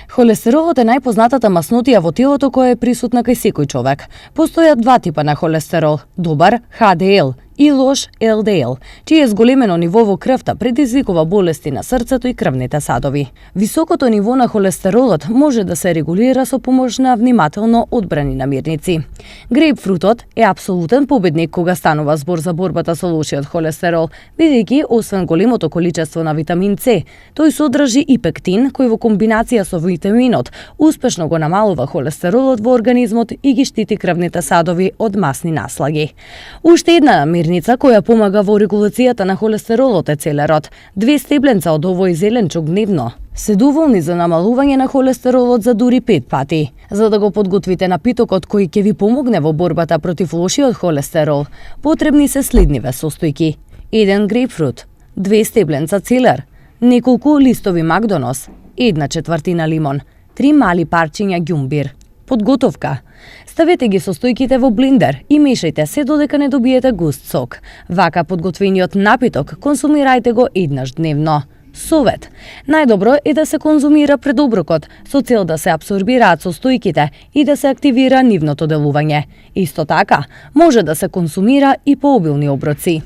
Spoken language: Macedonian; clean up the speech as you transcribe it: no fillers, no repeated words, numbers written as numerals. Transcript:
Холестеролот е најпознатата маснотија во телото која е присутна кај секој човек. Постојат два типа на холестерол: добар ХДЛ и лош ЛДЛ, чие зголемено ниво во крвта предизвикува болести на срцето и крвните садови. Високото ниво на холестеролот може да се регулира со помош на внимателно одбрани намирници. Грејпфрутот е апсолутен победник кога станува збор за борбата со лошиот холестерол, бидејќи освен големото количество на витамин С, тој содржи и пектин, кој во комбинација со витаминот успешно го намалува холестеролот во организмот и ги штити крвните садови од масни наслаги. Уште една намирница која помага во регулацијата на холестеролот е целерот. 2 стебленца од овој зеленчук дневно се доволни за намалување на холестеролот за дури 5 пати. За да го подготвите напитокот кој ќе ви помогне во борбата против лошиот холестерол, потребни се следниве состојки: 1 грејпфрут, 2 стебленца целер, неколку листови макдонос, 1/4 лимон, 3 мали парчиња ѓумбир. Подготовка: ставете ги состојките во блендер и мешајте се додека не добиете густ сок. Вака подготвениот напиток консумирајте го еднаш дневно. Совет: најдобро е да се конзумира пред оброкот, со цел да се апсорбираат состојките и да се активира нивното делување. Исто така, може да се консумира и по обилни оброци.